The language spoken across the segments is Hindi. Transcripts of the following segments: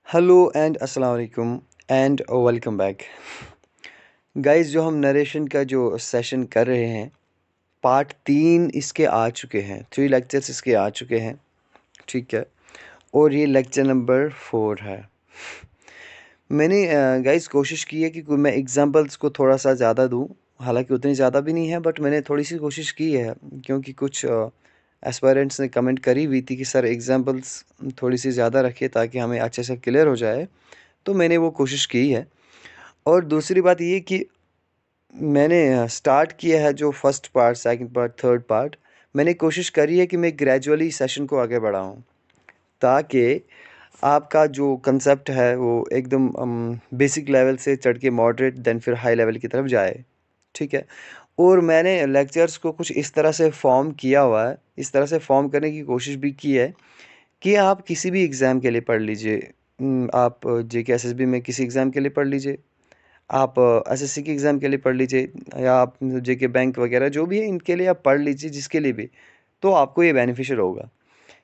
हेलो एंड अस्सलाम वालेकुम एंड वेलकम बैक गाइस। जो हम नरेशन का जो सेशन कर रहे हैं, पार्ट 3 इसके आ चुके हैं, 3 लेक्चर्स इसके आ चुके हैं, ठीक है। और ये लेक्चर नंबर 4 है। मैंने गाइस कोशिश की है कि मैं एग्जांपल्स को थोड़ा सा ज़्यादा दूं, हालांकि उतनी ज़्यादा भी नहीं है, बट मैंने थोड़ी सी कोशिश की है क्योंकि कुछ एस्पायरेंट्स ने कमेंट करी हुई थी कि सर एग्जांपल्स थोड़ी सी ज़्यादा रखिए ताकि हमें अच्छे से क्लियर हो जाए। तो मैंने वो कोशिश की है। और दूसरी बात ये कि मैंने स्टार्ट किया है जो first part, second part, third part, मैंने कोशिश करी है कि मैं ग्रेजुअली सेशन को आगे बढ़ाऊं ताकि आपका जो कंसेप्ट है वो एकदम बेसिक लेवल से चढ़ के मॉडरेट देन फिर हाई लेवल की तरफ जाए, ठीक है। और मैंने लेक्चर्स को कुछ इस तरह से फॉर्म किया हुआ है, इस तरह से फॉर्म करने की कोशिश भी की है कि आप किसी भी एग्ज़ाम के लिए पढ़ लीजिए। आप जेके एसएसबी में किसी एग्ज़ाम के लिए पढ़ लीजिए, आप एसएससी के एग्ज़ाम के लिए पढ़ लीजिए, या आप जेके बैंक वगैरह जो भी है इनके लिए आप पढ़ लीजिए, जिसके लिए भी, तो आपको ये बेनिफिशियल होगा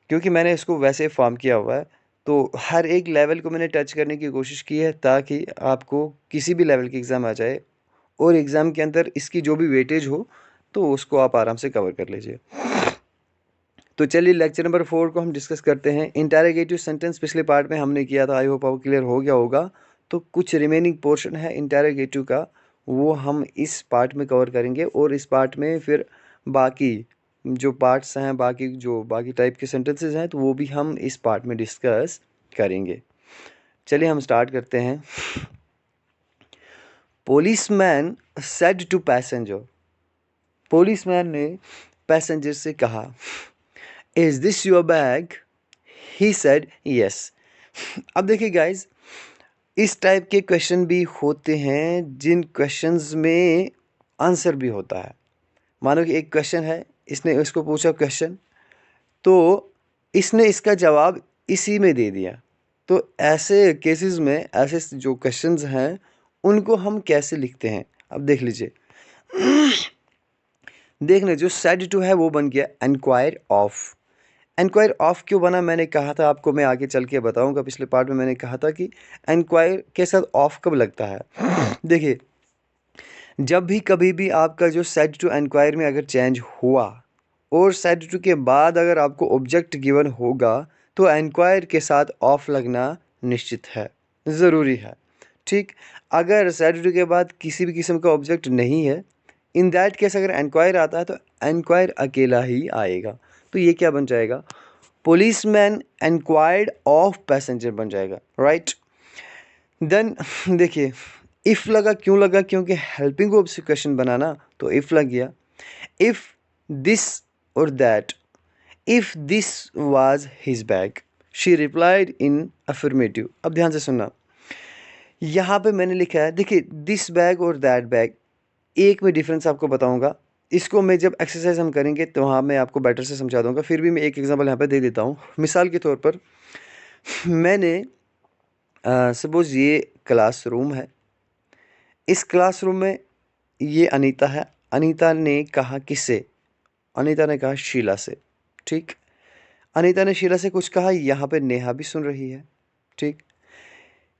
क्योंकि मैंने इसको वैसे फॉर्म किया हुआ है। तो हर एक लेवल को मैंने टच करने की कोशिश की है ताकि आपको किसी भी लेवल की एग्ज़ाम आ जाए और एग्ज़ाम के अंदर इसकी जो भी वेटेज हो तो उसको आप आराम से कवर कर लीजिए। तो चलिए लेक्चर नंबर 4 को हम डिस्कस करते हैं। इंटरोगेटिव सेंटेंस पिछले पार्ट में हमने किया था, आई होप आपको क्लियर हो गया होगा। तो कुछ रिमेनिंग पोर्शन है इंटरोगेटिव का, वो हम इस पार्ट में कवर करेंगे और इस पार्ट में फिर बाकी जो पार्ट्स हैं, बाकी टाइप के सेंटेंसेस हैं, तो वो भी हम इस पार्ट में डिस्कस करेंगे। चलिए हम स्टार्ट करते हैं। Policeman said to passenger, policeman ने पैसेंजर से कहा, is this your bag? He said yes. अब देखिए गाइज, इस टाइप के क्वेश्चन भी होते हैं जिन क्वेश्चंस में आंसर भी होता है। मानो कि एक क्वेश्चन है, इसने इसको पूछा क्वेश्चन, तो इसने इसका जवाब इसी में दे दिया। तो ऐसे केसेस में ऐसे जो क्वेश्चंस हैं उनको हम कैसे लिखते हैं, अब देख लीजिए। देख ले, जो सेड टू है वो बन गया एनक्वायर ऑफ। एनक्वायर ऑफ क्यों बना, मैंने कहा था आपको, मैं आगे चल के बताऊंगा। पिछले पार्ट में मैंने कहा था कि एनक्वायर के साथ ऑफ कब लगता है। देखिए, जब भी कभी भी आपका जो सेड टू एनक्वायर में अगर चेंज हुआ और सेड टू के बाद अगर आपको ऑब्जेक्ट गिवन होगा तो एनक्वायर के साथ ऑफ लगना निश्चित है, ज़रूरी है, ठीक। अगर सेड टू के बाद किसी भी किस्म का ऑब्जेक्ट नहीं है, इन दैट केस अगर एनक्वायर आता है तो एनक्वायर अकेला ही आएगा। तो ये क्या बन जाएगा, पुलिसमैन एनक्वायर्ड ऑफ पैसेंजर बन जाएगा, राइट। देन देखिए, इफ़ लगा, क्यों लगा, क्योंकि हेल्पिंग वर्ब से क्वेश्चन बनाना, तो इफ़ लग गया। इफ़ दिस और that, if this was his bag, she replied in affirmative. अब ध्यान से सुनना, यहाँ पे मैंने लिखा है, देखिए दिस बैग और दैट बैग, एक में डिफरेंस आपको बताऊंगा। इसको मैं जब एक्सरसाइज हम करेंगे तो वहाँ मैं आपको बेटर से समझा दूंगा। फिर भी मैं एक एग्जांपल यहाँ पे दे देता हूँ। मिसाल के तौर पर मैंने सपोज़ ये क्लासरूम है, इस क्लासरूम में ये अनीता है। अनीता ने कहा किससे, अनीता ने कहा शीला से, ठीक। अनीता ने शीला से कुछ कहा, यहाँ पे नेहा भी सुन रही है, ठीक।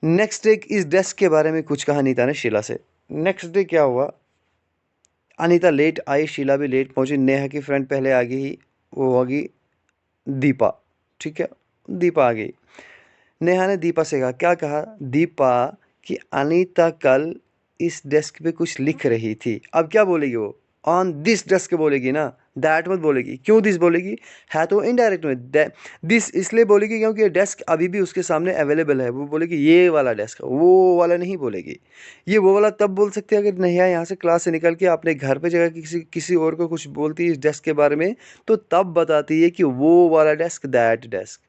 नेक्स्ट डे इस डेस्क के बारे में कुछ कहा अनीता ने शीला से। नेक्स्ट डे क्या हुआ, अनीता लेट आई, शीला भी लेट पहुंची, नेहा की फ्रेंड पहले आ गई, वो आ गई दीपा, ठीक है। दीपा आ गई। नेहा ने दीपा से कहा, क्या कहा दीपा, कि अनीता कल इस डेस्क पे कुछ लिख रही थी। अब क्या बोलेगी वो, ऑन दिस डेस्क बोलेगी ना, दैट मत बोलेगी। क्यों दिस बोलेगी, है तो इनडायरेक्ट में। दिस इसलिए बोलेगी क्योंकि डेस्क अभी भी उसके सामने अवेलेबल है, वो बोलेगी ये वाला डेस्क, वो वाला नहीं बोलेगी। ये वो वाला तब बोल सकते हैं अगर नेहा यहाँ से क्लास से निकल के अपने घर पे जगह किसी किसी और को कुछ बोलती है इस डेस्क के बारे में, तो तब बताती है कि वो वाला desk, that desk.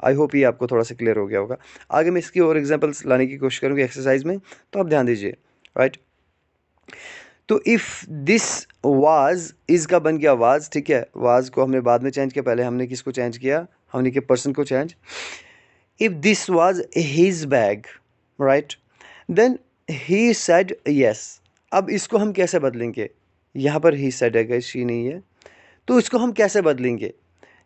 I hope ये आपको थोड़ा सा क्लियर हो गया होगा। आगे मैं इसकी और एग्जांपल्स लाने की कोशिश करूँगी एक्सरसाइज में, तो आप ध्यान दीजिए, राइट। तो इफ़ दिस वाज, इज का बन गया वाज, ठीक है। वाज को हमने बाद में चेंज किया, पहले हमने किसको चेंज किया, हमने किया पर्सन को change. If this was his bag, right, then he said yes. अब इसको हम कैसे बदलेंगे, यहाँ पर ही सेड है, शी नहीं है, तो इसको हम कैसे बदलेंगे।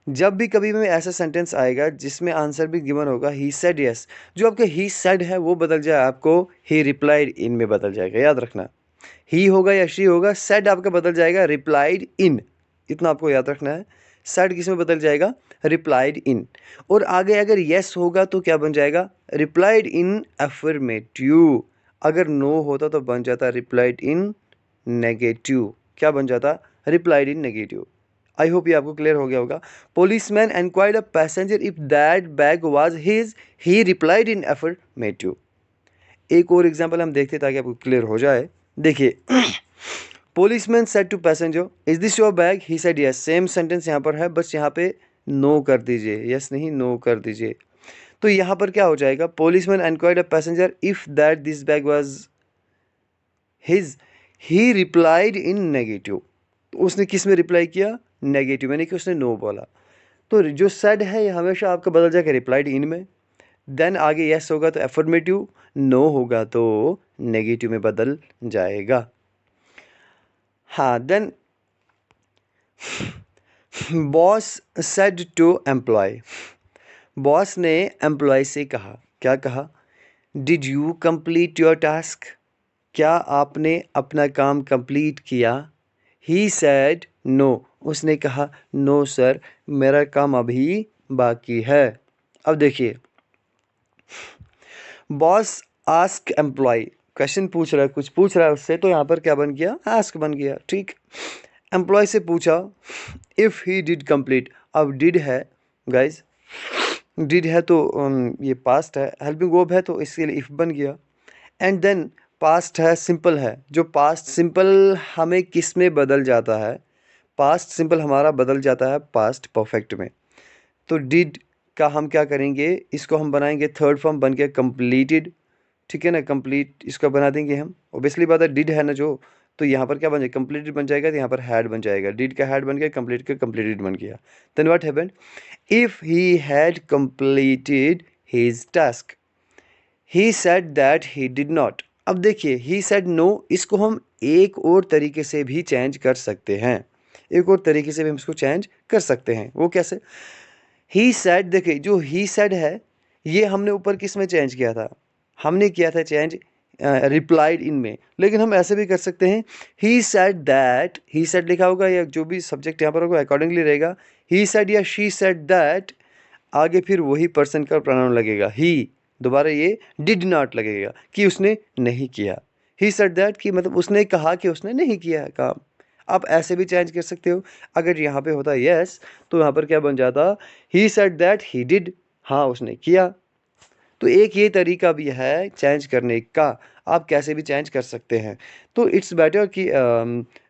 जब भी कभी में ऐसा सेंटेंस आएगा जिसमें आंसर भी गिवन होगा ही सेड यस, जो आपका ही सेड है वो बदल जाए आपको ही रिप्लाइड इन में बदल जाएगा, याद रखना। ही होगा या शी होगा, सेड आपका बदल जाएगा रिप्लाइड इन, इतना आपको याद रखना है। सेड किस में बदल जाएगा? Replied in. और आगे अगर यस होगा तो क्या बन जाएगा? Replied in affirmative. अगर नो होता तो बन जाता रिप्लाइड इन नेगेटिव। क्या बन जाता? Replied in negative. I hope ये आपको क्लियर हो गया होगा। Policeman enquired a passenger if that bag was his, he replied in affirmative. एक और एग्जांपल हम देखते ताकि आपको क्लियर हो जाए। देखिए, policeman said to passenger is this your bag, he said yes. Same sentence यहाँ पर है, बस यहाँ पे नो कर दीजिए, यस नहीं नो कर दीजिए। तो यहाँ पर क्या हो जाएगा? Policeman enquired a passenger if that this bag was his, he replied in negative. तो उसने किस में रिप्लाई किया? नेगेटिव, यानी कि उसने नो बोला। तो जो सेड है ये हमेशा आपका बदल जाएगा रिप्लाइड इन में। देन आगे यस होगा तो एफर्मेटिव, नो होगा तो नेगेटिव में बदल जाएगा। हाँ, then boss said to employ, boss ने एम्प्लॉय से कहा, क्या कहा? Did you complete your task, क्या आपने अपना काम कंप्लीट किया? ही सेड नो, उसने कहा नो सर, मेरा काम अभी बाकी है। अब देखिए, बॉस आस्क एम्प्लॉय, क्वेश्चन पूछ रहा है, कुछ पूछ रहा है उससे, तो यहाँ पर क्या बन गया? आस्क बन गया, ठीक। एम्प्लॉय से पूछा इफ़ ही डिड कंप्लीट। अब डिड है गाइज, डिड है तो ये पास्ट है, हेल्पिंग वर्ब है तो इसके लिए इफ़ बन गया। एंड देन पास्ट है, सिंपल है। जो पास्ट सिंपल हमें किस में बदल जाता है? पास्ट सिंपल हमारा बदल जाता है पास्ट परफेक्ट में। तो डिड का हम क्या करेंगे? इसको हम बनाएंगे थर्ड फॉर्म, बन गया कंप्लीटेड, ठीक है ना? कंप्लीट इसका बना देंगे हम। ऑब्वियसली बात है, डिड है ना जो, तो यहाँ पर क्या बन जाएगा? कंप्लीटेड बन जाएगा, तो यहाँ पर हैड बन जाएगा। डिड का हैड बन गया, कंप्लीट का कंप्लीटेड बन गया। Then what happened? If he had completed his task, he said that he did not. अब देखिए, ही सेड नो, इसको हम एक और तरीके से भी चेंज कर सकते हैं, एक और तरीके से भी हम इसको चेंज कर सकते हैं। वो कैसे? ही सेड, देखिए जो ही सेड है ये हमने ऊपर किस में चेंज किया था? हमने किया था चेंज रिप्लाइड इन में। लेकिन हम ऐसे भी कर सकते हैं, ही सेड दैट, ही सेड लिखा होगा या जो भी सब्जेक्ट यहाँ पर होगा अकॉर्डिंगली रहेगा। ही सेड या शी सेड दैट, आगे फिर वही पर्सन का प्रोनाउन लगेगा ही, दोबारा ये डिड नॉट लगेगा कि उसने नहीं किया। ही सेड दैट कि मतलब उसने कहा कि उसने नहीं किया काम। आप ऐसे भी चेंज कर सकते हो। अगर यहाँ पे होता यस तो यहाँ पर क्या बन जाता? ही सेड दैट ही डिड, हाँ उसने किया। तो एक ये तरीका भी है चेंज करने का, आप कैसे भी चेंज कर सकते हैं। तो इट्स बेटर कि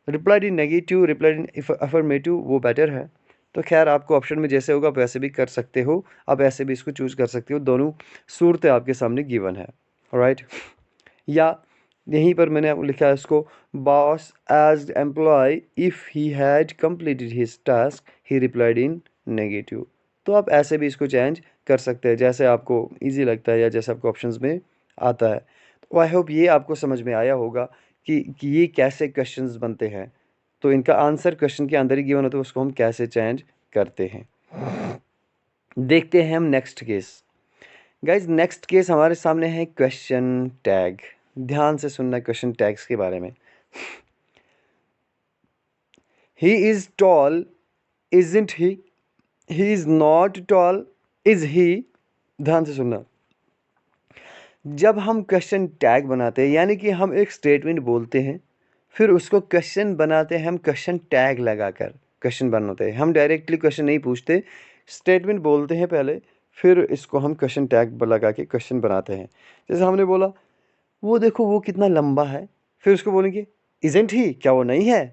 replied in negative, replied in affirmative वो बेटर है। तो खैर आपको ऑप्शन में जैसे होगा आप वैसे भी कर सकते हो, आप ऐसे भी इसको चूज़ कर सकते हो, दोनों सूरतें आपके सामने गिवन है। राइट, या यहीं पर मैंने आपको लिखा है इसको, boss as employ if he had completed his task he replied in negative. तो आप ऐसे भी इसको चेंज कर सकते हैं जैसे आपको इजी लगता है या जैसे आपको ऑप्शंस में आता है। तो आई होप ये आपको समझ में आया होगा कि ये कैसे क्वेश्चंस बनते हैं। तो इनका आंसर क्वेश्चन के अंदर ही गिवन होता है, उसको हम कैसे चेंज करते हैं। देखते हैं हम next case. Guys next case हमारे सामने है क्वेश्चन टैग। ध्यान से सुनना क्वेश्चन टैग्स के बारे में। He is tall, isn't he? He is not toll, is he? ध्यान से सुनना। जब हम क्वेश्चन टैग बनाते हैं यानी कि हम एक स्टेटमेंट बोलते हैं फिर उसको क्वेश्चन बनाते हैं, हम क्वेश्चन टैग लगाकर क्वेश्चन बनाते हैं। हम डायरेक्टली क्वेश्चन नहीं पूछते, स्टेटमेंट बोलते हैं पहले, फिर इसको हम क्वेश्चन टैग लगा के क्वेश्चन बनाते हैं। जैसे हमने बोला वो देखो वो कितना लंबा है, फिर उसको बोलेंगे इजेंट ही, क्या वो नहीं है?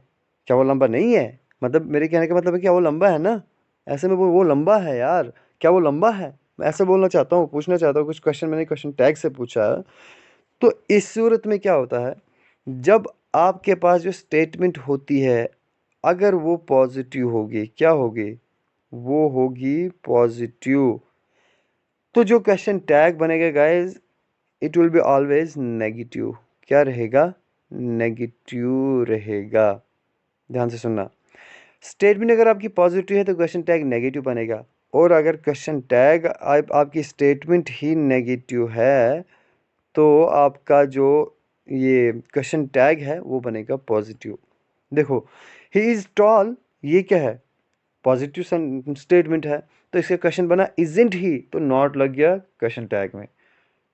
क्या वो लंबा नहीं है? मतलब मेरे कहने का मतलब है क्या वो लंबा है ना? ऐसे में वो लंबा है यार, क्या वो लंबा है? मैं ऐसे बोलना चाहता हूँ, पूछना चाहता हूँ कुछ क्वेश्चन, मैंने क्वेश्चन टैग से पूछा है। तो इस सूरत में क्या होता है, जब आपके पास जो स्टेटमेंट होती है अगर वो पॉजिटिव होगी, क्या होगी? वो होगी पॉजिटिव। तो जो क्वेश्चन टैग बनेगा guys, it will be always negative. क्या रहेगा? नेगेटिव रहेगा। ध्यान से सुनना। स्टेटमेंट अगर आपकी पॉजिटिव है तो क्वेश्चन टैग नेगेटिव बनेगा, और अगर क्वेश्चन टैग आपकी स्टेटमेंट ही नेगेटिव है तो आपका जो ये क्वेश्चन टैग है वो बनेगा पॉजिटिव। देखो, ही इज़ टॉल, ये क्या है? पॉजिटिव स्टेटमेंट है, तो इसका क्वेश्चन बना इजंट ही, तो नॉट लग गया क्वेश्चन टैग में।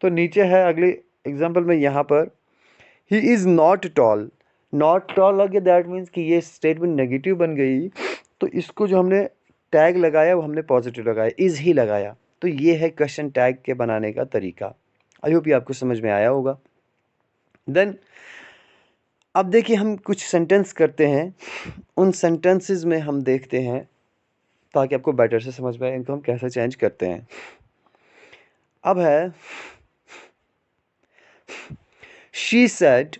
तो नीचे है अगले एग्जांपल में, यहाँ पर he is not toll, not toll लग गया, दैट मीन्स कि ये स्टेटमेंट नेगेटिव बन गई, तो इसको जो हमने टैग लगाया वो हमने पॉजिटिव लगाया, इज़ ही लगाया। तो ये है क्वेश्चन टैग के बनाने का तरीका। आई होप ये आपको समझ में आया होगा। देन अब देखिए हम कुछ सेंटेंस करते हैं, उन सेंटेंसेस में हम देखते हैं ताकि आपको बेटर से समझ में आए इनको हम कैसे चेंज करते हैं। अब है she said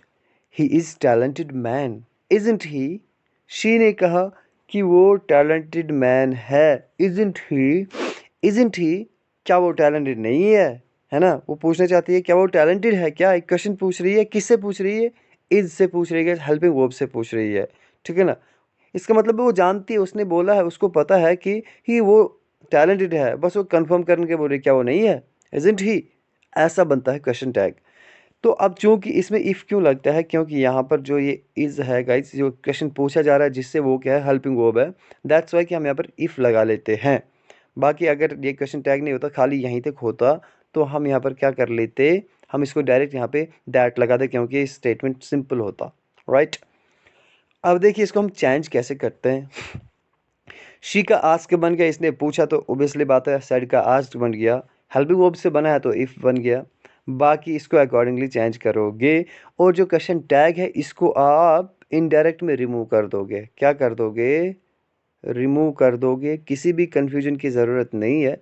he is talented man isn't he, she ने कहा कि वो टैलेंटेड मैन है, इज़न्ट ही, क्या वो टैलेंटेड नहीं है ना? वो पूछना चाहती है क्या वो टैलेंटेड है क्या, एक क्वेश्चन पूछ रही है, किससे पूछ रही है? इज़ से पूछ रही है, हेल्पिंग वर्ब से पूछ रही है, ठीक है ना? इसका मतलब वो जानती है, उसने बोला है, उसको पता है कि ही वो टैलेंटेड है, बस वो कंफर्म करने के बोल रही क्या वो नहीं है, इज़न्ट ही, ऐसा बनता है क्वेश्चन टैग। तो अब चूंकि इसमें इफ़ क्यों लगता है, क्योंकि यहाँ पर जो ये इज़ है गाइस, जो क्वेश्चन पूछा जा रहा है जिससे वो क्या है, हेल्पिंग वर्ब है, दैट्स वाई कि हम यहाँ पर इफ़ लगा लेते हैं। बाकी अगर ये क्वेश्चन टैग नहीं होता, खाली यहीं तक होता, तो हम यहाँ पर क्या कर लेते, हम इसको डायरेक्ट यहाँ पे दैट लगा दे, क्योंकि स्टेटमेंट सिंपल होता, राइट। अब देखिए इसको हम चेंज कैसे करते हैं। शी का आस्क बन गया, इसने पूछा तो ओबियसली बात है सेड का आस्क बन गया, हेल्पिंग वर्ब से बना है तो इफ़ बन गया। बाकी इसको अकॉर्डिंगली चेंज करोगे, और जो क्वेश्चन टैग है इसको आप इनडायरेक्ट में रिमूव कर दोगे। क्या कर दोगे? रिमूव कर दोगे। किसी भी कन्फ्यूजन की ज़रूरत नहीं है,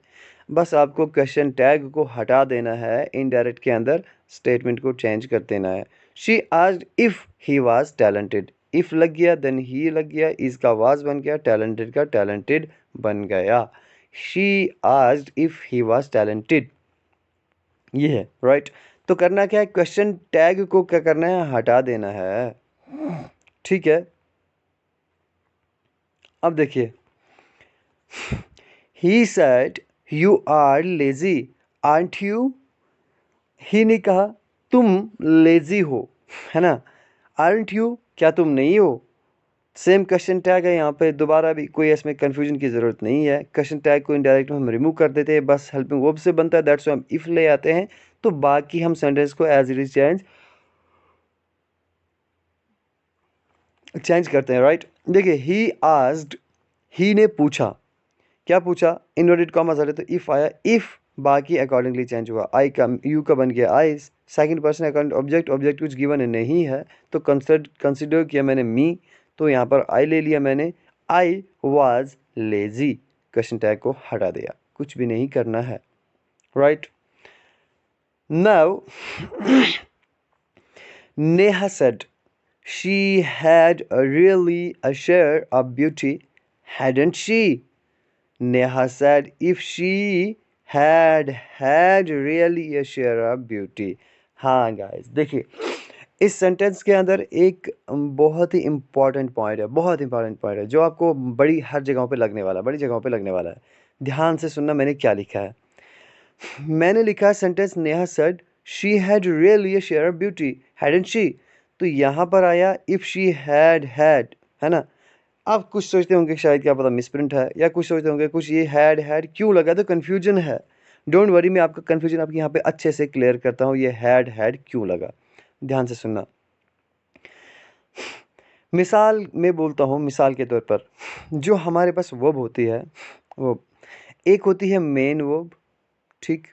बस आपको क्वेश्चन टैग को हटा देना है, इनडायरेक्ट के अंदर स्टेटमेंट को चेंज कर देना है। She asked if he was talented, if लग गया, देन ही लग गया, इज़ का वाज बन गया, टैलेंटेड का टैलेंटेड बन गया। She asked if he was talented, ये है राइट। तो करना क्या है, क्वेश्चन टैग को क्या करना है, हटा देना है, ठीक है। अब देखिए, he said you are lazy aren't you, he ने कहा तुम लेजी हो, है ना। आर्ट यू, क्या तुम नहीं हो, सेम क्वेश्चन टैग है यहाँ पे, दोबारा भी कोई इसमें कन्फ्यूजन की ज़रूरत नहीं है। क्वेश्चन टैग को इनडायरेक्ट हम रिमूव कर देते हैं, बस हेल्पिंग वर्ब से बनता है, दैट्स हम इफ़ ले आते हैं, तो बाकी हम सेंटेंस को एज इट इज चेंज करते हैं, राइट। देखिए, ही आस्क्ड, ही ने पूछा, क्या पूछा, इन्वर्टेड कॉमास आ रहे तो इफ़ आया, इफ़ बाकी अकॉर्डिंगली चेंज हुआ, आई का यू का बन गया I, second person according object, object कुछ गिवन नहीं है तो कंसिडर किया मैंने मी, तो यहाँ पर आई ले लिया मैंने, I was lazy, question tag को हटा दिया, कुछ भी नहीं करना है, right. Now Neha said she had really a share of beauty, hadn't she? Neha said if she had really a share of beauty. हाँ गाइस, देखिए इस सेंटेंस के अंदर एक बहुत ही इम्पॉर्टेंट पॉइंट है, बहुत इंपॉर्टेंट पॉइंट है, जो आपको बड़ी हर जगहों पे लगने वाला है, बड़ी जगहों पे लगने वाला है। ध्यान से सुनना मैंने क्या लिखा है। मैंने लिखा है sentence, Neha said she had really a share of beauty, hadn't she, तो यहाँ पर आया इफ़ शी हैड, है ना। आप कुछ सोचते होंगे शायद क्या पता मिसप्रिंट है, या कुछ सोचते होंगे कुछ ये हैड क्यों लगा, तो कन्फ्यूजन है। डोंट वरी, मैं आपका कन्फ्यूजन आपके यहाँ पे अच्छे से क्लियर करता हूँ, ये हैड क्यों लगा, ध्यान से सुनना। मिसाल में बोलता हूँ, मिसाल के तौर पर जो हमारे पास वर्ब होती है, वो एक होती है मेन वर्ब, ठीक,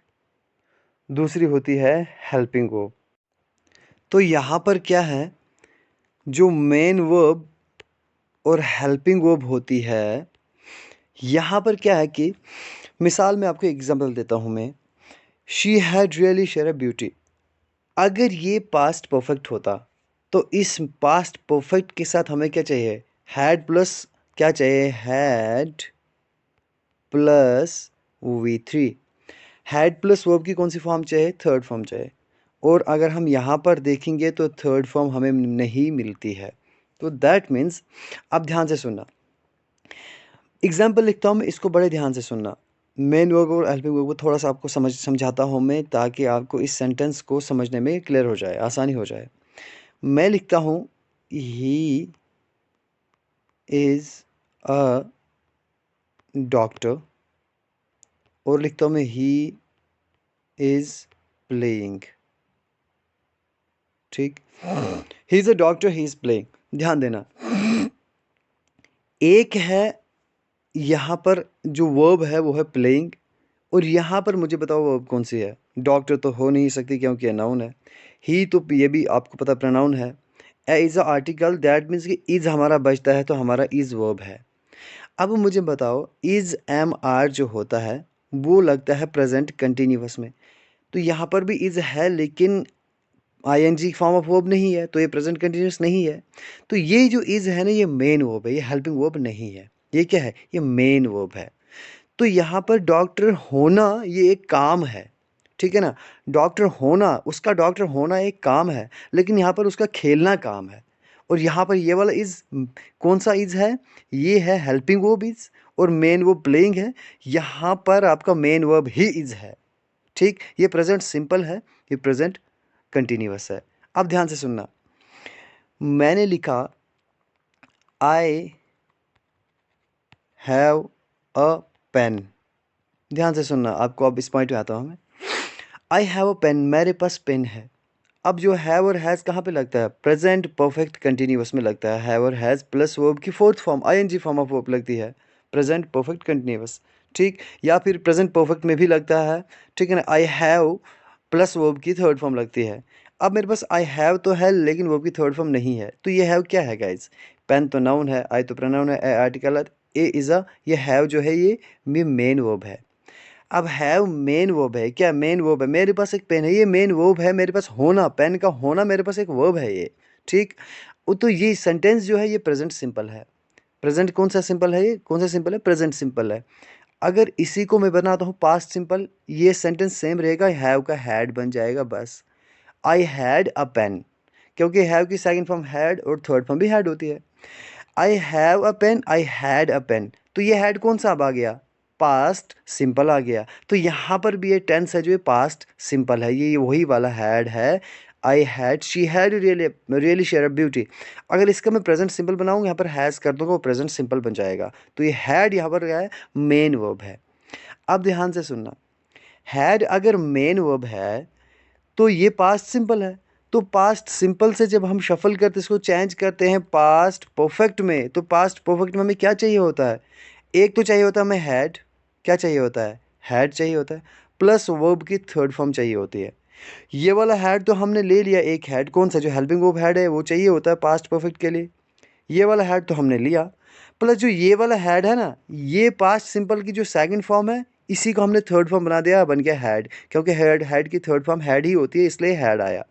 दूसरी होती है हेल्पिंग वर्ब। तो यहाँ पर क्या है, जो मेन वर्ब और हेल्पिंग वर्ब होती है, यहाँ पर क्या है कि मिसाल में आपको एग्जांपल देता हूँ मैं, she had really share a beauty, अगर ये पास्ट परफेक्ट होता तो इस पास्ट परफेक्ट के साथ हमें क्या चाहिए, हैड प्लस क्या चाहिए, had plus V3, had plus verb की कौन सी फॉर्म चाहिए, थर्ड फॉर्म चाहिए, और अगर हम यहाँ पर देखेंगे तो थर्ड फॉर्म हमें नहीं मिलती है, तो दैट मीन्स, अब ध्यान से सुनना, एग्जाम्पल लिखता हूँ मैं, इसको बड़े ध्यान से सुनना। मेन वर्ब और हेल्पिंग वर्ब को थोड़ा सा आपको समझाता हूँ मैं, ताकि आपको इस सेंटेंस को समझने में क्लियर हो जाए, आसानी हो जाए। मैं लिखता हूँ ही इज़ अ डॉक्टर, और लिखता हूँ मैं ही इज़ प्लेइंग। ठीक, he is a doctor, he is playing. ध्यान देना, एक है यहाँ पर जो वर्ब है वो है प्लेइंग, और यहाँ पर मुझे बताओ वर्ब कौन सी है। डॉक्टर तो हो नहीं सकती क्योंकि ये नाउन है। ही तो ये भी आपको पता प्रोनाउन है। A is a article, that means कि इज़ हमारा बचता है, तो हमारा इज़ वर्ब है। अब मुझे बताओ, इज़ एम आर जो होता है वो लगता है प्रेजेंट कंटिन्यूअस में, तो यहाँ पर भी इज़ है लेकिन आईएनजी फॉर्म ऑफ वर्ब नहीं है, तो ये प्रेजेंट कंटिन्यूअस नहीं है। तो ये जो इज़ है ना, ये मेन वर्ब है, ये हेल्पिंग वर्ब नहीं है। ये क्या है? ये मेन वर्ब है। तो यहाँ पर डॉक्टर होना ये एक काम है, ठीक है ना। डॉक्टर होना, उसका डॉक्टर होना एक काम है, लेकिन यहाँ पर उसका खेलना काम है। और यहाँ पर ये वाला इज़ कौन सा इज़ है? ये है हेल्पिंग वर्ब इज़, और मेन वर्ब प्लेइंग है। यहाँ पर आपका मेन वर्ब ही इज़ है। ठीक, ये प्रेजेंट सिंपल है, ये प्रेजेंट कंटिन्यूअस है। अब ध्यान से सुनना, मैंने लिखा आई हैव अ पेन। ध्यान से सुनना, आपको अब इस पॉइंट में आता हूँ मैं। आई हैव अ पेन, मेरे पास पेन है। अब जो हैव और हैज़ कहाँ पे लगता है? प्रेजेंट परफेक्ट कंटिन्यूअस में लगता है। हैव और हैज़ प्लस वर्ब की fourth form ING form of verb लगती है, प्रेजेंट परफेक्ट कंटिन्यूअस। ठीक, या फिर प्रेजेंट परफेक्ट में भी लगता है, ठीक है ना। आई हैव प्लस वर्ब की थर्ड फॉर्म लगती है। अब मेरे पास आई हैव तो है लेकिन वर्ब की थर्ड फॉर्म नहीं है, तो ये हैव क्या है गाइज? पेन तो नाउन है, आई तो प्रोनाउन है, ए आर्टिकल है, ए इज़ अ, ये हैव जो है ये मेन वर्ब है। अब हैव मेन वर्ब है, क्या मेन वर्ब है? मेरे पास एक पेन है, ये मेन वर्ब है। मेरे पास होना, पेन का होना मेरे पास एक वर्ब है ये। ठीक, तो ये सेंटेंस जो है ये प्रेजेंट सिंपल है। प्रेजेंट कौन सा सिंपल है? ये कौन सा सिंपल है? प्रेजेंट सिंपल है। अगर इसी को मैं बनाता हूँ पास्ट सिंपल, ये सेंटेंस सेम रहेगा, हैव का हैड बन जाएगा बस। आई हैड अ पेन, क्योंकि हैव की सेकंड फॉर्म हैड और थर्ड फॉर्म भी हैड होती है। I have a pen, I had a pen, तो ये हैड कौन सा अब आ गया? पास्ट सिंपल आ गया। तो यहाँ पर भी ये टेंस है जो ये पास्ट सिंपल है, ये वही वाला हैड है। I had, she had really share a beauty. अगर इसका मैं प्रेजेंट सिंपल बनाऊंगा, यहाँ पर हैज़ कर दूंगा, वो प्रेजेंट सिंपल बन जाएगा। तो ये हैड यहाँ पर क्या है? मेन वर्ब है। अब ध्यान से सुनना, हैड अगर मेन वर्ब है तो ये पास्ट सिंपल है। तो पास्ट सिंपल से जब हम शफल करते, इसको चेंज करते हैं पास्ट परफेक्ट में, तो पास्ट परफेक्ट में हमें क्या चाहिए होता है? एक तो चाहिए होता है हमें हैड, क्या चाहिए होता है? हैड चाहिए होता है, प्लस वर्ब की थर्ड फॉर्म चाहिए होती है। ये वाला हैड तो हमने ले लिया, एक हैड कौन सा? जो हेल्पिंग वर्ब हैड है वो चाहिए होता है पास्ट परफेक्ट के लिए। ये वाला हैड तो हमने लिया, प्लस जो ये वाला हैड है ना, ये पास्ट सिंपल की जो सेकंड फॉर्म है, इसी को हमने थर्ड फॉर्म बना दिया, बन गया हैड। क्योंकि हैड, हैड की थर्ड फॉर्म हैड ही होती है, इसलिए हैड आया।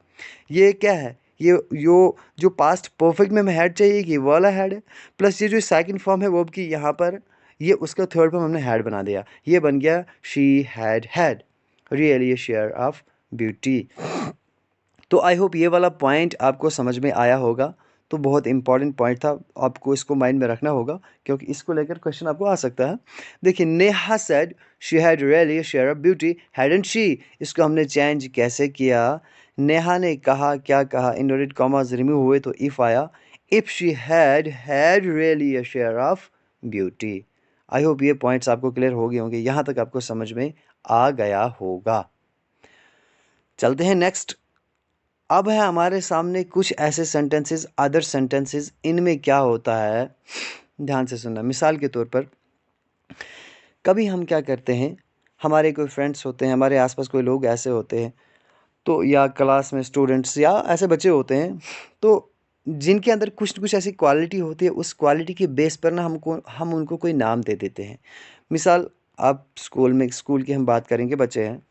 ये क्या है? ये जो पास्ट परफेक्ट में हमें हैड चाहिए कि वो वाला हैड है, प्लस ये जो सेकंड फॉर्म है वर्ब की यहाँ पर, ये उसका थर्ड फॉर्म हमने हैड बना दिया, ये बन गया she had really share of beauty. तो आई होप ये वाला पॉइंट आपको समझ में आया होगा। तो बहुत इंपॉर्टेंट पॉइंट था, आपको इसको माइंड में रखना होगा, क्योंकि इसको लेकर क्वेश्चन आपको आ सकता है। देखिए, Neha said she had really share of beauty, hadn't she. इसको हमने चेंज कैसे किया? नेहा ने कहा, क्या कहा? इनवर्टेड कॉमास रिमूव हुए तो इफ़ आया, if she had really a share of beauty. I hope ये पॉइंट्स आपको क्लियर हो गए होंगे, यहाँ तक आपको समझ में आ गया होगा। चलते हैं नेक्स्ट। अब है हमारे सामने कुछ ऐसे सेंटेंसेस, अदर सेंटेंसेस, इनमें क्या होता है, ध्यान से सुनना। मिसाल के तौर पर, कभी हम क्या करते हैं, हमारे कोई फ्रेंड्स होते हैं, हमारे आसपास कोई लोग ऐसे होते हैं, तो या क्लास में स्टूडेंट्स या ऐसे बच्चे होते हैं, तो जिनके अंदर कुछ न कुछ ऐसी क्वालिटी होती है, उस क्वालिटी के बेस पर ना हम उनको कोई नाम दे देते हैं। मिसाल, आप स्कूल की हम बात करेंगे, बच्चे हैं,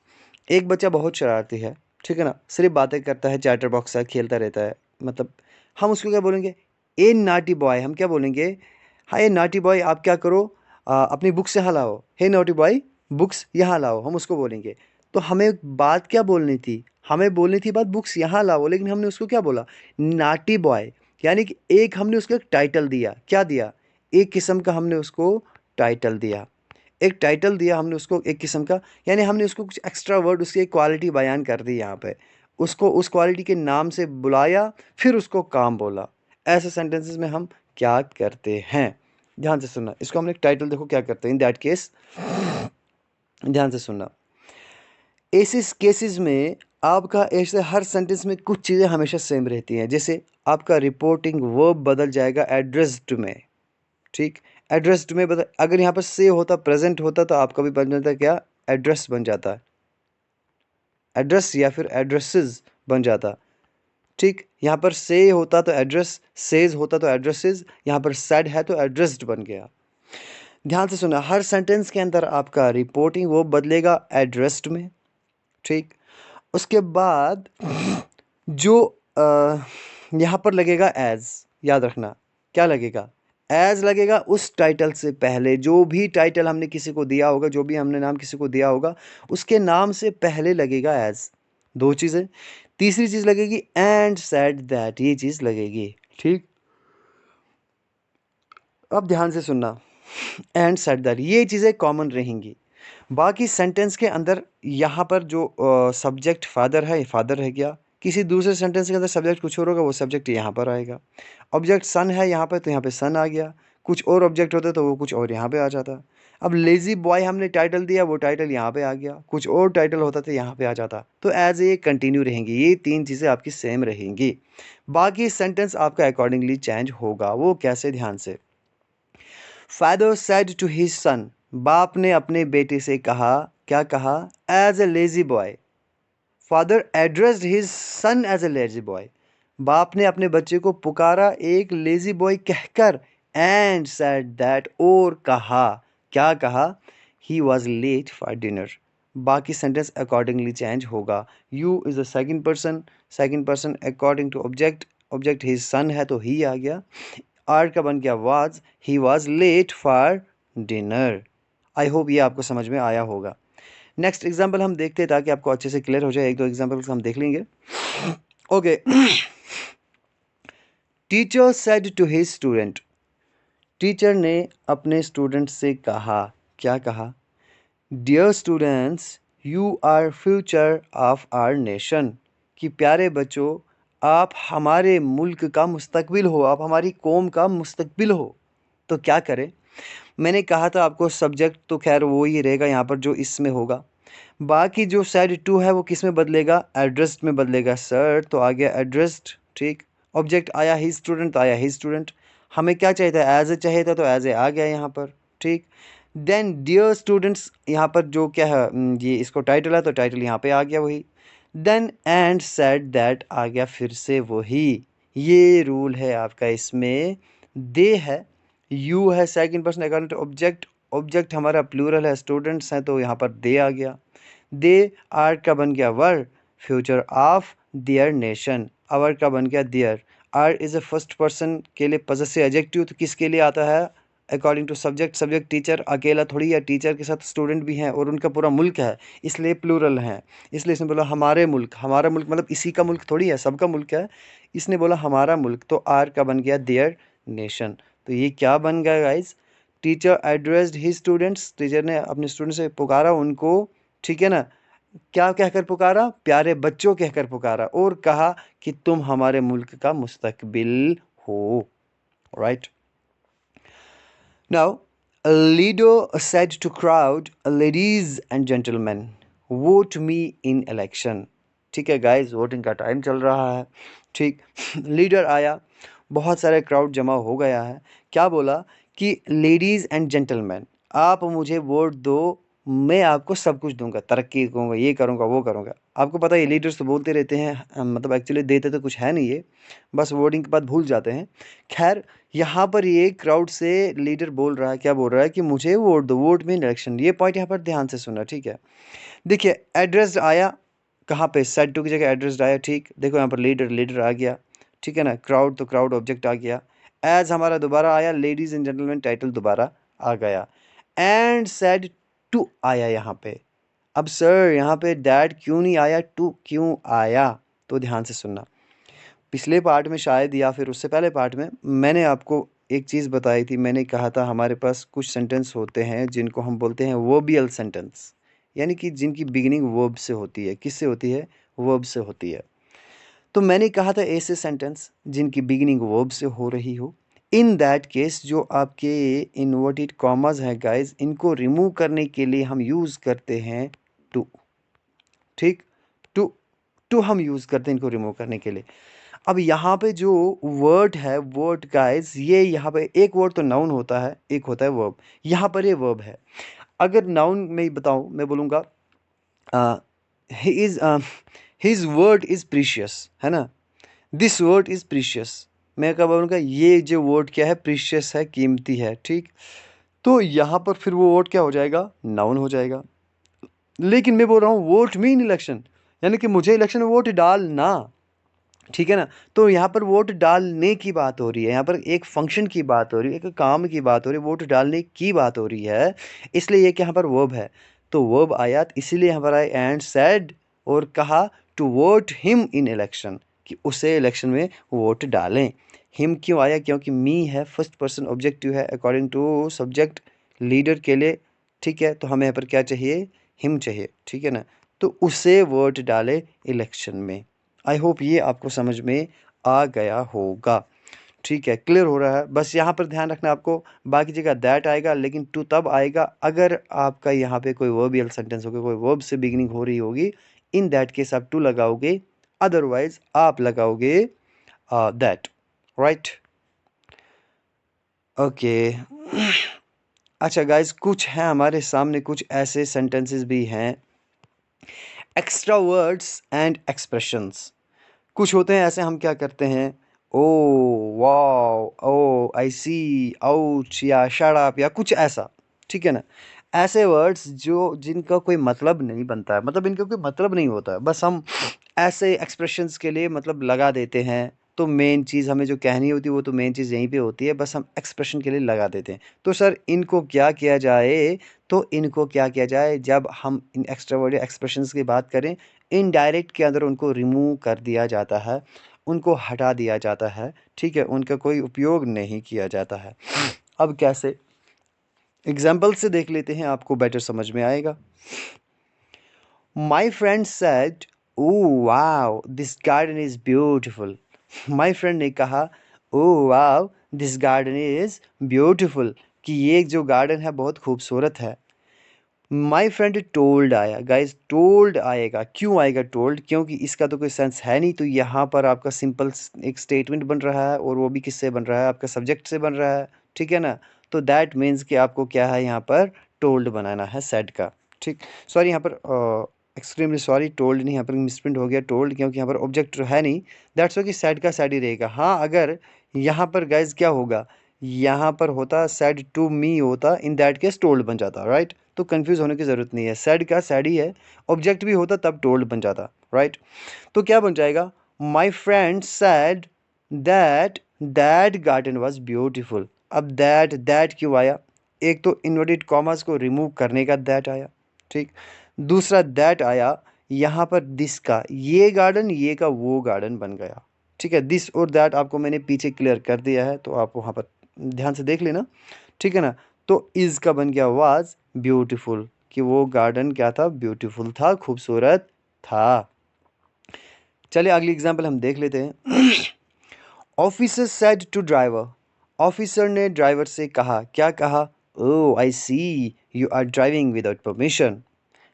एक बच्चा बहुत शरारती है, ठीक है ना, सिर्फ बातें करता है, चैटर बॉक्स है, खेलता रहता है, मतलब हम उसको क्या बोलेंगे? ए नाटी बॉय। हम क्या बोलेंगे? हाँ, ये नाटी बॉय, आप क्या करो, अपनी बुक्स यहाँ लाओ, हे नोटी बॉय बुक्स यहाँ लाओ, हम उसको बोलेंगे। तो हमें बात क्या बोलनी थी? हमें बोलनी थी बात बुक्स यहाँ लाओ, लेकिन हमने उसको क्या बोला? नाटी बॉय। यानी कि एक हमने उसको एक टाइटल दिया, क्या दिया? एक किस्म का हमने उसको टाइटल दिया, एक टाइटल दिया हमने उसको एक किस्म का, यानी हमने उसको कुछ एक्स्ट्रा वर्ड, उसकी एक क्वालिटी बयान कर दी यहाँ पे, उसको उस क्वालिटी के नाम से बुलाया, फिर उसको काम बोला। ऐसे सेंटेंसेस में हम क्या करते हैं, ध्यान से सुनना। इसको हमने एक टाइटल, देखो क्या करते हैं इन दैट केस, ध्यान से सुनना। ऐसे केसेस में आपका ऐसे हर सेंटेंस में कुछ चीज़ें हमेशा सेम रहती हैं। जैसे आपका रिपोर्टिंग वर्ब बदल जाएगा एड्रेस्ड में, ठीक, एड्रेस्ड में बदल, अगर यहाँ पर से होता, प्रेजेंट होता, तो आपका भी बन जाता क्या, एड्रेस बन जाता है, एड्रेस या फिर एड्रेसेस बन जाता, ठीक। यहाँ पर से होता तो एड्रेस, सेज होता तो एड्रेसेस, यहाँ पर सेड है तो एड्रेस्ड बन गया। ध्यान से सुना, हर सेंटेंस के अंदर आपका रिपोर्टिंग वो बदलेगा एड्रेस्ड में, ठीक। उसके बाद जो यहाँ पर लगेगा एज, याद रखना क्या लगेगा, एज लगेगा उस टाइटल से पहले, जो भी टाइटल हमने किसी को दिया होगा, जो भी हमने नाम किसी को दिया होगा, उसके नाम से पहले लगेगा एज। दो चीज़ें। तीसरी चीज़ लगेगी एंड सेड दैट, ये चीज़ लगेगी, ठीक। अब ध्यान से सुनना, एंड सेड दैट, ये चीज़ें कॉमन रहेंगी। बाकी सेंटेंस के अंदर यहाँ पर जो सब्जेक्ट फादर है, फादर रह गया। किसी दूसरे सेंटेंस के अंदर सब्जेक्ट कुछ और होगा, वो सब्जेक्ट यहाँ पर आएगा। ऑब्जेक्ट सन है यहाँ पर, तो यहाँ पे सन आ गया। कुछ और ऑब्जेक्ट होता तो वो कुछ और यहाँ पे आ जाता। अब लेज़ी बॉय हमने टाइटल दिया, वो टाइटल यहाँ पे आ गया। कुछ और टाइटल होता तो यहाँ पे आ जाता। तो एज ए कंटिन्यू रहेंगी, ये तीन चीज़ें आपकी सेम रहेंगी। बाकी सेंटेंस आपका अकॉर्डिंगली चेंज होगा। वो कैसे, ध्यान से। Father said to his son, बाप ने अपने बेटे से कहा, क्या कहा, as a lazy boy. Father addressed his son as a lazy boy, बाप ने अपने बच्चे को पुकारा एक लेजी बॉय कहकर। एंड सेड दैट, और कहा, क्या कहा, he was late for dinner. बाकी सेंटेंस अकॉर्डिंगली चेंज होगा। You is the second person, second person according to object, object his son है तो ही आ गया। आर का बन गया was, he was late for dinner. I hope ये आपको समझ में आया होगा। नेक्स्ट एग्जाम्पल हम देखते हैं ताकि आपको अच्छे से क्लियर हो जाए। एक दो एग्जाम्पल्स हम देख लेंगे। Okay, teacher said to his student, teacher ने अपने स्टूडेंट से कहा, क्या कहा, dear students, you are future of our nation, कि प्यारे बच्चों, आप हमारे मुल्क का मुस्तकबिल हो, आप हमारी कौम का मुस्तकबिल हो। तो क्या करें, मैंने कहा था आपको सब्जेक्ट तो खैर वो ही रहेगा यहाँ पर जो इसमें होगा। बाकी जो सेड टू है वो किस में बदलेगा, एड्रेस्ड में बदलेगा। सर तो आ गया एड्रेस्ड, ठीक। ऑब्जेक्ट आया ही स्टूडेंट, तो आया ही स्टूडेंट। हमें क्या चाहिए था, एज ए चाहिए था, तो एज ए आ गया यहाँ पर, ठीक। देन डियर स्टूडेंट्स, यहाँ पर जो क्या है, ये इसको टाइटल है तो टाइटल यहाँ पे आ गया वही। देन एंड सेड दैट आ गया फिर से वही। ये रूल है आपका इसमें। दे है, यू है second person according to object, object हमारा प्लूरल है, स्टूडेंट्स हैं, तो यहाँ पर दे आ गया। दे आर का बन गया our, future of their nation, our का बन गया their. Our is a first person के लिए पजेसिव एडजेक्टिव, तो किसके लिए आता है, according to subject, subject teacher, अकेला थोड़ी है, टीचर के साथ स्टूडेंट भी हैं और उनका पूरा मुल्क है, इसलिए प्लूरल है। इसलिए इसने बोला हमारे मुल्क, हमारा मुल्क मतलब इसी का मुल्क थोड़ी है, सबका मुल्क है, इसने बोला हमारा मुल्क, तो आर का बन गया देयर नेशन। तो ये क्या बन गया गाइज, टीचर एड्रेस्ड ही स्टूडेंट्स, टीचर ने अपने स्टूडेंट से पुकारा उनको, ठीक है ना, क्या कहकर पुकारा, प्यारे बच्चों कहकर पुकारा, और कहा कि तुम हमारे मुल्क का मुस्तकबिल हो। Right, now a leader said to crowd, ladies and gentlemen, vote me in election। ठीक है गाइज, वोटिंग का टाइम चल रहा है, ठीक। लीडर आया, बहुत सारे क्राउड जमा हो गया है। क्या बोला कि लेडीज़ एंड जेंटलमैन, आप मुझे वोट दो, मैं आपको सब कुछ दूंगा, तरक्की करूँगा, ये करूँगा, वो करूँगा। आपको पता है लीडर्स तो बोलते रहते हैं, मतलब एक्चुअली देते तो कुछ है नहीं, ये बस वोटिंग के बाद भूल जाते हैं। खैर, यहाँ पर ये क्राउड से लीडर बोल रहा है, क्या बोल रहा है कि मुझे वोट दो, वोट में इलेक्शन। ये पॉइंट यहाँ पर ध्यान से सुनना, ठीक है। देखिए एड्रेस आया कहाँ पे, सेड टू की जगह एड्रेस आया, ठीक। देखो यहाँ पर लीडर, लीडर आ गया, ठीक है ना। क्राउड तो क्राउड ऑब्जेक्ट आ गया। एज हमारा दोबारा आया, लेडीज एंड जेंटलमैन टाइटल दोबारा आ गया। एंड सेड टू आया यहाँ पे। अब सर यहाँ पे दैट क्यों नहीं आया, टू क्यों आया, तो ध्यान से सुनना। पिछले पार्ट में शायद या फिर उससे पहले पार्ट में मैंने आपको एक चीज़ बताई थी, मैंने कहा था हमारे पास कुछ सेंटेंस होते हैं जिनको हम बोलते हैं वर्बियल सेंटेंस, यानी कि जिनकी बिगिनिंग वर्ब से होती है। किससे होती है? वर्ब से होती है। तो मैंने कहा था ऐसे सेंटेंस जिनकी बिगिनिंग वर्ब से हो रही हो। इन दैट केस जो आपके इन्वर्टेड कॉमास हैं गाइस, इनको रिमूव करने के लिए हम यूज़ करते हैं टू। ठीक, टू टू हम यूज़ करते हैं इनको रिमूव करने के लिए। अब यहाँ पे जो वर्ड है, वर्ड गाइस, ये यहाँ पे एक वर्ड तो नाउन होता है, एक होता है वर्ब। यहाँ पर ये वर्ब है। अगर नाउन में बताऊँ, मैं बोलूँगा he is his word is precious, है ना। दिस वर्ड इज़ प्रीशियस, मैं क्या बोलूँगा, ये जो वर्ड क्या है, प्रीशियस है, कीमती है। ठीक, तो यहाँ पर फिर वो वर्ड क्या हो जाएगा? नाउन हो जाएगा। लेकिन मैं बोल रहा हूँ वोट मी इन इलेक्शन, यानी कि मुझे इलेक्शन में वोट डालना। ठीक है ना। तो यहाँ पर वोट डालने की बात हो रही है, यहाँ पर एक फंक्शन की बात हो रही है, एक काम की बात हो रही है, वोट डालने की बात हो रही है। इसलिए ये कि यहाँ पर वर्ब है, तो वर्ब आया, इसीलिए यहाँ पर आया एंड सेड, और कहा to vote him in election, कि उसे इलेक्शन में वोट डालें। हिम क्यों आया? क्योंकि मी है, फर्स्ट पर्सन ऑब्जेक्टिव है अकॉर्डिंग टू सब्जेक्ट लीडर के लिए। ठीक है, तो हमें यहाँ पर क्या चाहिए? हिम चाहिए। ठीक है ना, तो उसे वोट डाले इलेक्शन में। आई होप ये आपको समझ में आ गया होगा। ठीक है, क्लियर हो रहा है। बस यहाँ पर ध्यान रखना आपको, बाकी जगह दैट आएगा, लेकिन टू तब आएगा अगर आपका यहाँ पे कोई वर्बियल सेंटेंस होगा, कोई वर्ब से बिगिनिंग हो रही होगी। इन दैट केस आप टू लगाओगे, अदरवाइज आप लगाओगे दैट। Right, okay. अच्छा गाइज, कुछ हैं हमारे सामने, कुछ ऐसे सेंटेंसेस भी हैं, एक्स्ट्रा वर्ड्स एंड एक्सप्रेशंस। कुछ होते हैं ऐसे, हम क्या करते हैं, oh wow, O I C, ouch, या शट अप, या कुछ ऐसा। ठीक है ना, ऐसे वर्ड्स जो जिनका कोई मतलब नहीं बनता है, मतलब इनका कोई मतलब नहीं होता है, बस हम ऐसे एक्सप्रेशंस के लिए मतलब लगा देते हैं। तो मेन चीज़ हमें जो कहनी होती है वो तो मेन चीज़ यहीं पे होती है, बस हम एक्सप्रेशन के लिए लगा देते हैं। तो सर इनको क्या किया जाए? तो इनको क्या किया जाए, जब हम इन एक्स्ट्रा वर्ड या एक्सप्रेशंस की बात करें, इनडायरेक्ट के अंदर उनको रिमूव कर दिया जाता है, उनको हटा दिया जाता है। ठीक है, उनका कोई उपयोग नहीं किया जाता है। अब कैसे? एग्जाम्पल से देख लेते हैं, आपको बेटर समझ में आएगा। My friend said, oh wow this garden is beautiful. My friend ने कहा, oh wow this garden is beautiful, कि ये जो गार्डन है बहुत खूबसूरत है। माई फ्रेंड टोल्ड आया, गाइज टोल्ड आएगा, क्यों आएगा टोल्ड? क्योंकि इसका तो कोई सेंस है नहीं, तो यहाँ पर आपका सिंपल एक स्टेटमेंट बन रहा है, और वो भी किससे बन रहा है? आपका सब्जेक्ट से बन रहा है। ठीक है ना, तो दैट मीन्स कि आपको क्या है, यहाँ पर टोल्ड बनाना है सेड का। ठीक, सॉरी यहाँ पर एक्सट्रीमली सॉरी, टोल्ड नहीं, यहाँ पर मिसप्रिंट हो गया, टोल्ड, क्योंकि यहाँ पर ऑब्जेक्ट है नहीं। दैट्स वो कि सेड का सेड ही रहेगा। हाँ, अगर यहाँ पर गाइज क्या होगा, यहाँ पर होता सेड टू मी होता, इन दैट केस टोल्ड बन जाता। राइट, तो कंफ्यूज होने की ज़रूरत नहीं है, सेड का सेड ही है, ऑब्जेक्ट भी होता तब टोल्ड बन जाता। राइट, तो क्या बन जाएगा, my friend said that that garden was beautiful. अब दैट दैट क्यों आया? एक तो इन्वर्टेड कॉमास को रिमूव करने का दैट आया। ठीक, दूसरा दैट आया यहाँ पर दिस का, ये गार्डन, ये का वो गार्डन बन गया। ठीक है, दिस और दैट आपको मैंने पीछे क्लियर कर दिया है, तो आप वहाँ पर ध्यान से देख लेना। ठीक है ना, तो इज़ का बन गया वाज ब्यूटीफुल, कि वो गार्डन क्या था, ब्यूटीफुल था, खूबसूरत था। चलिए अगली एग्जांपल हम देख लेते हैं। Officer said to driver, officer ने ड्राइवर से कहा, क्या कहा? Oh I see you are driving without permission.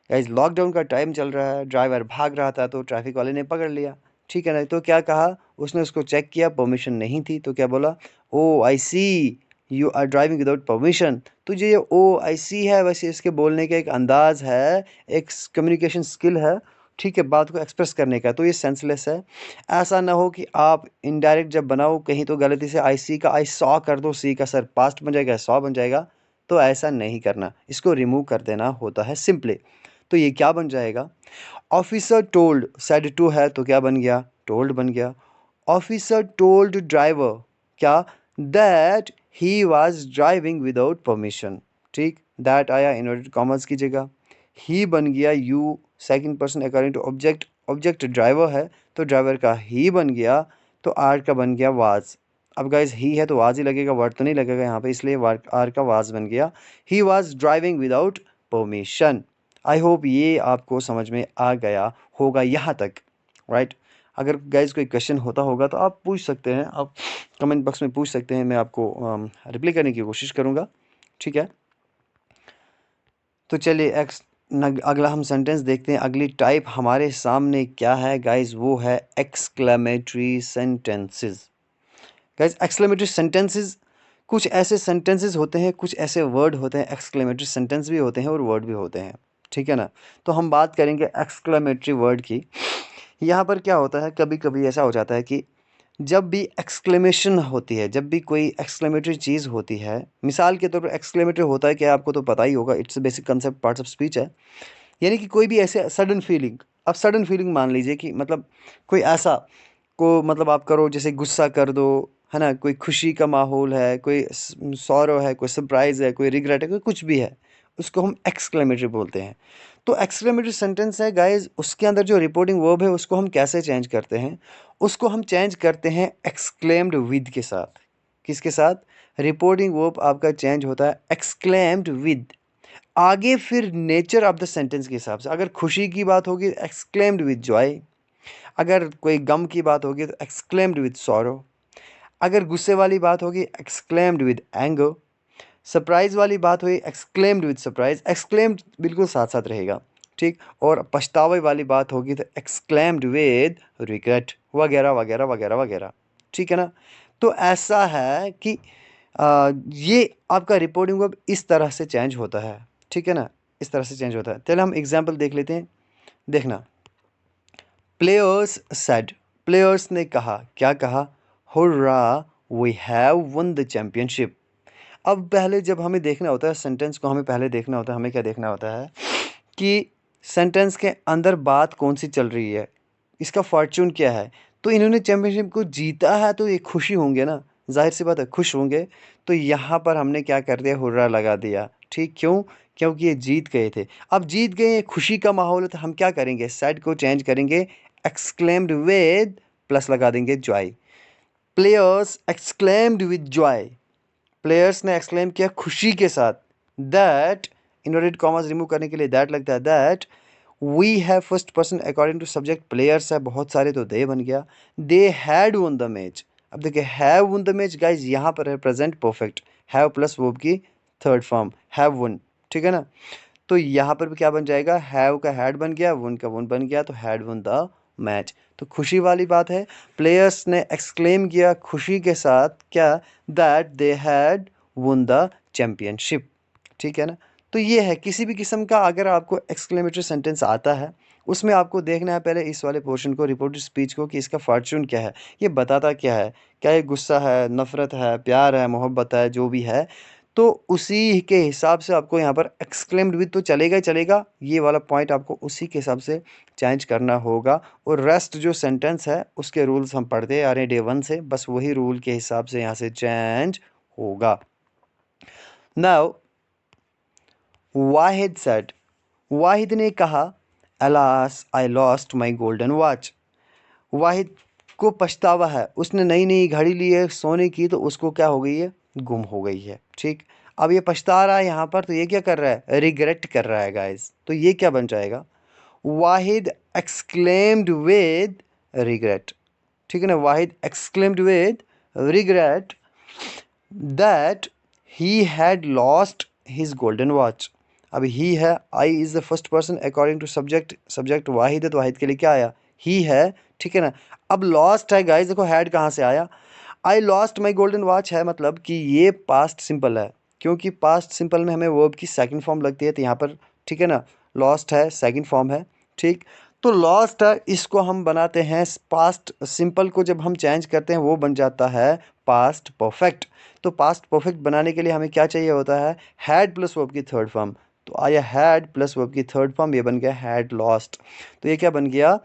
Guys lockdown का टाइम चल रहा है, ड्राइवर भाग रहा था, तो ट्रैफिक वाले ने पकड़ लिया। ठीक है ना, तो क्या कहा उसने? उसको चेक किया, परमिशन नहीं थी, तो क्या बोला? Oh I see you are driving without permission. तो ये ओ आई सी है, वैसे इसके बोलने का एक अंदाज है, एक कम्युनिकेशन स्किल है। ठीक है, बात को एक्सप्रेस करने का, तो ये सेंसलेस है। ऐसा ना हो कि आप इनडायरेक्ट जब बनाओ कहीं तो गलती से आई सी का आई सॉ कर दो, सी का सर पास्ट बन जाएगा, सॉ बन जाएगा। तो ऐसा नहीं करना, इसको रिमूव कर देना होता है सिंपली। तो ये क्या बन जाएगा? ऑफिसर टोल्ड, सेड टू है तो क्या बन गया? टोल्ड बन गया। ऑफिसर टोल्ड ड्राइवर क्या? That he was driving without permission. ठीक, दैट आया इन्वर्टेड कॉमर्स की जगह, ही बन गया you, second person according to object, object driver है, तो ड्राइवर का ही बन गया, तो आर का बन गया वाज। अब गाइज ही है तो वाज ही लगेगा, वर्ड तो नहीं लगेगा यहाँ पे, इसलिए आर का वाज बन गया। ही was driving without permission. I hope ये आपको समझ में आ गया होगा यहाँ तक, राइट। अगर गाइज कोई क्वेश्चन होता होगा तो आप पूछ सकते हैं, आप कमेंट बॉक्स में पूछ सकते हैं, मैं आपको रिप्लाई करने की कोशिश करूँगा, ठीक है। तो चलिए अगला हम सेंटेंस देखते हैं। अगली टाइप हमारे सामने क्या है गाइज, वो है exclamatory sentences. Guys exclamatory sentences, कुछ ऐसे सेंटेंसेस होते हैं, कुछ ऐसे वर्ड होते हैं, एक्सक्लेमेटरी सेंटेंस भी होते हैं और वर्ड भी होते हैं, ठीक है ना। तो हम बात करेंगे एक्सक्लेमेटरी वर्ड की। यहाँ पर क्या होता है, कभी कभी ऐसा हो जाता है कि जब भी एक्सक्लेमेशन होती है, जब भी कोई एक्सक्लेमेटरी चीज़ होती है, मिसाल के तौर पर एक्सक्लेमेटरी होता है क्या, आपको तो पता ही होगा, it's basic concept parts of speech है। यानी कि कोई भी ऐसे सडन फीलिंग, अब सडन फीलिंग मान लीजिए कि मतलब कोई ऐसा को मतलब आप करो, जैसे गुस्सा कर दो, है ना, कोई खुशी का माहौल है, कोई सॉरो है, कोई सरप्राइज़ है, कोई रिग्रेट है, कोई कुछ भी है, उसको हम एक्सक्लेमेटरी बोलते हैं। तो एक्सक्लेमेटरी सेंटेंस है गाइज, उसके अंदर जो रिपोर्टिंग वर्ब है उसको हम कैसे चेंज करते हैं, उसको हम चेंज करते हैं एक्सक्लेम्ड विद के साथ। किसके साथ, रिपोर्टिंग वर्ब आपका चेंज होता है एक्सक्लेम्ड विद। आगे फिर नेचर ऑफ द सेंटेंस के हिसाब से, अगर खुशी की बात होगी एक्सक्लेम्ड विद जॉय, अगर कोई गम की बात होगी तो एक्सक्लेम्ड विद सॉरो, अगर गुस्से वाली बात होगी एक्सक्लेम्ड विद एंगर, सरप्राइज वाली बात हुई एक्सक्लेम्ड विद सरप्राइज, एक्सक्लेम्ड बिल्कुल साथ साथ रहेगा, ठीक। और पछतावे वाली बात होगी तो एक्सक्लेम्ड विद रिग्रेट, वगैरह वगैरह वगैरह वगैरह, ठीक है ना। तो ऐसा है कि ये आपका रिपोर्टिंग वर्ब इस तरह से चेंज होता है, ठीक है ना, इस तरह से चेंज होता है। चलिए हम एग्जाम्पल देख लेते हैं, देखना। प्लेयर्स सेड, प्लेयर्स ने कहा, क्या कहा, hurrah we have won the championship. अब पहले जब हमें देखना होता है सेंटेंस को, हमें पहले देखना होता है, हमें क्या देखना होता है कि सेंटेंस के अंदर बात कौन सी चल रही है, इसका फॉर्चून क्या है। तो इन्होंने चैंपियनशिप को जीता है तो ये खुशी होंगे ना, जाहिर सी बात है खुश होंगे। तो यहाँ पर हमने क्या कर दिया, हुर्रा लगा दिया, ठीक। क्यों, क्योंकि ये जीत गए थे। अब जीत गए, खुशी का माहौल है, तो हम क्या करेंगे, सेड को चेंज करेंगे एक्सक्लेम्ड विद प्लस लगा देंगे Joy. Players exclaimed with Joy, players ने एक्सक्लेम किया खुशी के साथ। दैट, इनवर्टेड कॉमास रिमूव करने के लिए दैट लगता है, that we have first person according to subject, players है बहुत सारे तो दे बन गया, they had won the match. अब देखिए have won the match guys, यहाँ पर है present perfect, have plus verb की थर्ड फॉर्म हैव वन, ठीक है ना। तो यहाँ पर भी क्या बन जाएगा, हैव का हैड बन गया, वन का वन बन गया, तो हैड वन द मैच। तो खुशी वाली बात है, प्लेयर्स ने एक्सक्लेम किया खुशी के साथ क्या, that they had won the championship, ठीक है ना। तो ये है, किसी भी किस्म का अगर आपको एक्सक्लेमेटरी सेंटेंस आता है, उसमें आपको देखना है पहले इस वाले पोर्शन को, रिपोर्टेड स्पीच को, कि इसका फॉर्चून क्या है, ये बताता क्या है, क्या ये गुस्सा है, नफ़रत है, प्यार है, मोहब्बत है, जो भी है। तो उसी के हिसाब से आपको यहाँ पर एक्सक्लेम्ड विद तो चलेगा ही चलेगा, ये वाला पॉइंट आपको उसी के हिसाब से चेंज करना होगा। और रेस्ट जो सेंटेंस है उसके रूल्स हम पढ़ते आ रहे हैं डे 1 से, बस वही रूल के हिसाब से यहाँ से चेंज होगा। नाउ वाहिद सेड, वाहिद ने कहा, alas I lost my golden watch. Wahid को पछतावा है, उसने नई नई घड़ी ली है सोने की, तो उसको क्या हो गई है, गुम हो गई है, ठीक। अब ये पछता रहा है यहाँ पर, तो ये क्या कर रहा है, रिग्रेट कर रहा है गाइस। तो ये क्या बन जाएगा, वाहिद एक्सक्लेम्ड विद रिग्रेट, ठीक है ना। Wahid exclaimed with regret that he had lost his golden watch. अब ही है, I is the first person according to subject, subject Wahid है, तो वाहिद के लिए क्या आया, ही है, ठीक है ना। अब लॉस्ट है गाइस, देखो हैड कहाँ से आया, आई लॉस्ट माई गोल्डन वॉच है, मतलब कि ये पास्ट सिंपल है, क्योंकि पास्ट सिंपल में हमें वर्ब की सेकंड फॉर्म लगती है, तो यहाँ पर ठीक है ना, लॉस्ट है सेकंड फॉर्म है, ठीक। तो लॉस्ट है, इसको हम बनाते हैं पास्ट सिंपल को जब हम चेंज करते हैं वो बन जाता है पास्ट परफेक्ट। तो पास्ट परफेक्ट बनाने के लिए हमें क्या चाहिए होता है, हैड प्लस वर्ब की थर्ड फॉर्म। तो आया हैड प्लस वर्ब की थर्ड फॉर्म, ये बन गया हैड लॉस्ट। तो ये क्या बन गया,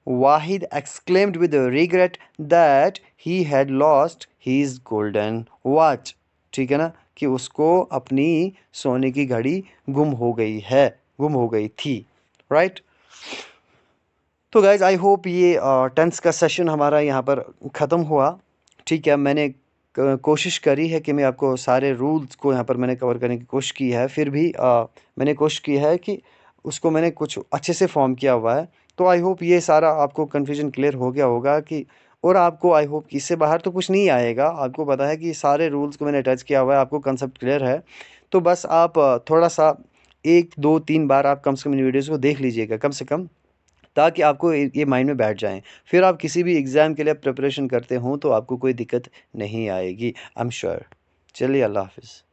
Wahid exclaimed with regret that he had lost his golden watch, ठीक है ना, कि उसको अपनी सोने की घड़ी गुम हो गई है, गुम हो गई थी, राइट। तो गाइज आई होप ये टेंस का सेशन हमारा यहाँ पर ख़त्म हुआ, ठीक है। मैंने कोशिश करी है कि मैं आपको सारे रूल्स को यहाँ पर मैंने कवर करने की कोशिश की है, फिर भी मैंने कोशिश की है कि उसको मैंने कुछ अच्छे से फ़ॉर्म किया हुआ है। तो आई होप ये सारा आपको कन्फ्यूज़न क्लियर हो गया होगा कि, और आपको आई होप कि इससे बाहर तो कुछ नहीं आएगा। आपको पता है कि सारे रूल्स को मैंने टच किया हुआ है, आपको कंसेप्ट क्लियर है। तो बस आप थोड़ा-सा 1, 2, 3 बार आप कम से कम इन वीडियोज़ को देख लीजिएगा कम से कम, ताकि आपको ये माइंड में बैठ जाएँ। फिर आप किसी भी एग्ज़ाम के लिए प्रिपरेशन करते हों तो आपको कोई दिक्कत नहीं आएगी, आई एम श्योर। चलिए, अल्लाह हाफ़िज़।